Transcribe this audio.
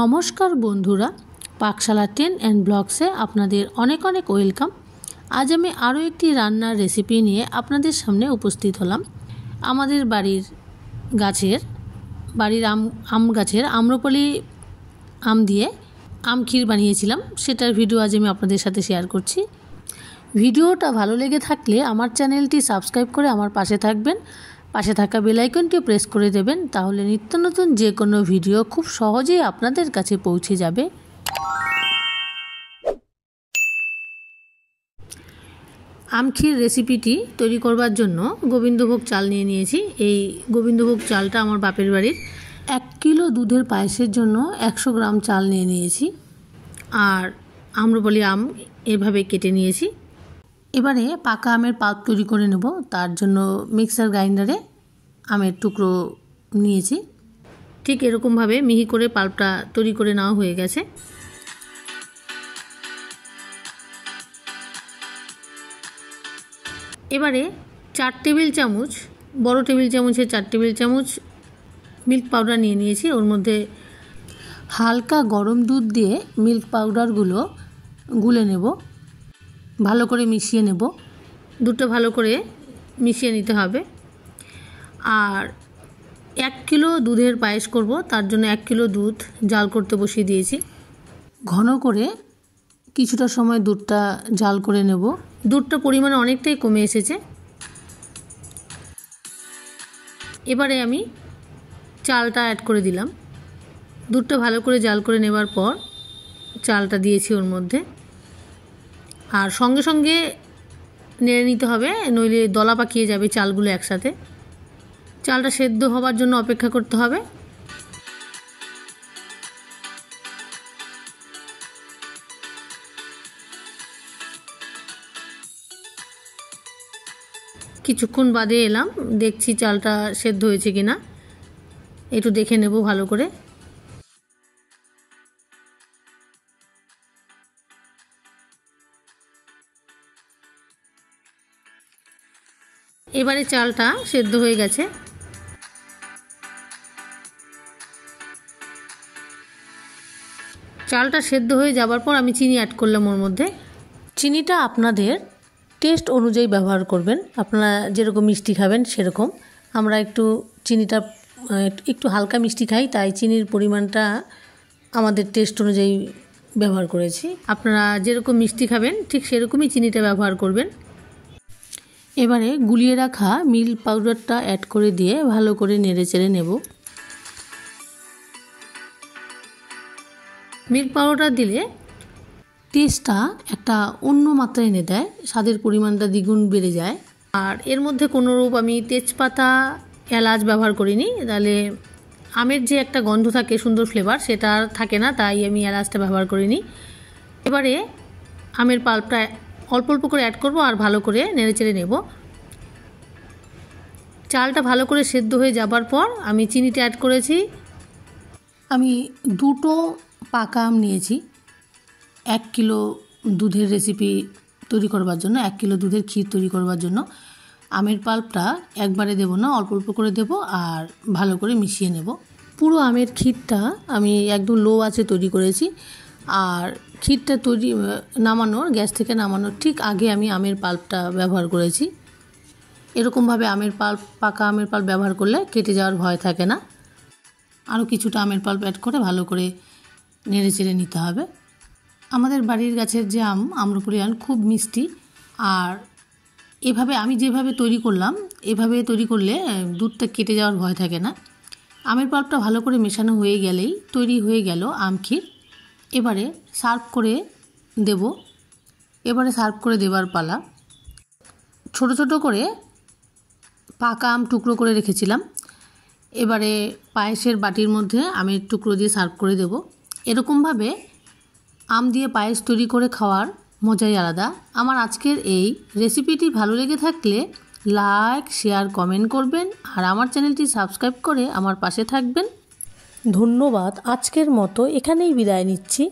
নমস্কার বন্ধুরা, পাকশালা 10 অ্যান্ড ব্লগসে আপনাদের অনেক অনেক ওয়েলকাম। আজ আমি আরও একটি রান্নার রেসিপি নিয়ে আপনাদের সামনে উপস্থিত হলাম। আমাদের বাড়ির আম গাছের আম্রপালি আম দিয়ে আম ক্ষীর বানিয়েছিলাম, সেটার ভিডিও আজ আমি আপনাদের সাথে শেয়ার করছি। ভিডিওটা ভালো লেগে থাকলে আমার চ্যানেলটি সাবস্ক্রাইব করে আমার পাশে থাকবেন, পাশে থাকা বেল আইকনটি প্রেস করে দেবেন, তাহলে নিত্য নতুন যে কোনো ভিডিও খুব সহজেই আপনাদের কাছে পৌঁছে যাবে। আম ক্ষীর রেসিপিটি তৈরি করবার জন্য গোবিন্দভোগ চাল নিয়ে নিয়েছি। এই গোবিন্দভোগ চালটা আমার বাপের বাড়ির। 1 কিলো দুধের পায়েসের জন্য 100 গ্রাম চাল নিয়ে নিয়েছি। আর আম্রপালি আম এভাবে কেটে নিয়েছি। এবারে পাকা আমের পাল্প তৈরি করে নেব। তার জন্য মিক্সার গ্রাইন্ডারে আমের টুকরো নিয়েছি। ঠিক এরকমভাবে মিহি করে পাল্পটা তৈরি করে নেওয়া হয়ে গেছে। এবারে 4 টেবিল চামচ, বড় টেবিল চামচে 4 টেবিল চামচ মিল্ক পাউডার নিয়ে নিয়েছি। ওর মধ্যে হালকা গরম দুধ দিয়ে মিল্ক পাউডারগুলো গুলে নেব, ভালো করে মিশিয়ে নেব। দুধটা ভালো করে মিশিয়ে নিতে হবে। আর 1 কিলো দুধের পায়েস করব, তার জন্য 1 কিলো দুধ জাল করতে বসিয়ে দিয়েছি। ঘন করে কিছুটা সময় দুধটা জাল করে নেব। দুধটা পরিমাণে অনেকটাই কমে এসেছে। এবারে আমি চালটা অ্যাড করে দিলাম। দুধটা ভালো করে জাল করে নেবার পর চালটা দিয়েছি ওর মধ্যে। আর সঙ্গে সঙ্গে নেড়ে নিতে হবে, নইলে দলা পাকিয়ে যাবে চালগুলো একসাথে। চালটা সেদ্ধ হবার জন্য অপেক্ষা করতে হবে। কিছুক্ষণ বাদে এলাম, দেখছি চালটা সেদ্ধ হয়েছে কিনা, একটু দেখে নেব ভালো করে। এবারে চালটা সেদ্ধ হয়ে গেছে। চালটা সেদ্ধ হয়ে যাবার পর আমি চিনি অ্যাড করলাম ওর মধ্যে। চিনিটা আপনাদের টেস্ট অনুযায়ী ব্যবহার করবেন, আপনারা যেরকম মিষ্টি খাবেন সেরকম। আমরা চিনিটা একটু হালকা মিষ্টি খাই, তাই চিনির পরিমাণটা আমাদের টেস্ট অনুযায়ী ব্যবহার করেছি। আপনারা যেরকম মিষ্টি খাবেন ঠিক সেরকমই চিনিটা ব্যবহার করবেন। এবারে গুলিয়ে রাখা মিল্ক পাউডারটা অ্যাড করে দিয়ে ভালো করে নেড়ে চেড়ে নেব। মিল্ক পাউডার দিলে টেস্টটা একটা অন্য মাত্রায় এনে দেয়, স্বাদের পরিমাণটা দ্বিগুণ বেড়ে যায়। আর এর মধ্যে কোনোরূপ আমি তেজপাতা, এলাচ ব্যবহার করিনি, তাহলে আমের যে একটা গন্ধ থাকে, সুন্দর ফ্লেভার, সেটা আর থাকে না, তাই আমি এলাচটা ব্যবহার করিনি। এবারে আমের পাল্পটা অল্প অল্প করে অ্যাড করব আর ভালো করে নেড়ে চেড়ে নেব। চালটা ভালো করে সেদ্ধ হয়ে যাবার পর আমি চিনিটা অ্যাড করেছি। আমি 2টো পাকা আম নিয়েছি 1 কিলো দুধের রেসিপি তৈরি করবার জন্য, 1 কিলো দুধের ক্ষীর তৈরি করবার জন্য। আমের পাল্পটা একবারে দেব না, অল্প অল্প করে দেব আর ভালো করে মিশিয়ে নেব। পুরো আমের ক্ষীরটা আমি একদম লো আঁচে তৈরি করেছি। আর ক্ষীরটা গ্যাস থেকে নামানোর ঠিক আগে আমি আমের পাল্পটা ব্যবহার করেছি। এরকমভাবে পাকা আমের পাল্প ব্যবহার করলে কেটে যাওয়ার ভয় থাকে না। আরও কিছুটা আমের পাল্প অ্যাড করে ভালো করে নেড়ে চেড়ে নিতে হবে। আমাদের বাড়ির গাছের যে আম্রপালি আম খুব মিষ্টি। আর আমি যেভাবে তৈরি করলাম, এভাবে তৈরি করলে দুধটা কেটে যাওয়ার ভয় থাকে না। আমের পাল্পটা ভালো করে মেশানো হয়ে গেলেই তৈরি হয়ে গেল আম ক্ষীর। এবারে সার্ভ করে দেবার পালা। ছোট ছোট করে পাকা আম টুকরো করে রেখেছিলাম। এবারে পায়েসের বাটির মধ্যে আমের টুকরো দিয়ে সার্ভ করে দেব। এরকমভাবে আম দিয়ে পায়েস তৈরি করে খাওয়ার মজাই আলাদা। আমার আজকের এই রেসিপিটি ভালো লেগে থাকলে লাইক, শেয়ার, কমেন্ট করবেন আর আমার চ্যানেলটি সাবস্ক্রাইব করে আমার পাশে থাকবেন। ধন্যবাদ। আজকের মতো এখানেই বিদায় নিচ্ছি।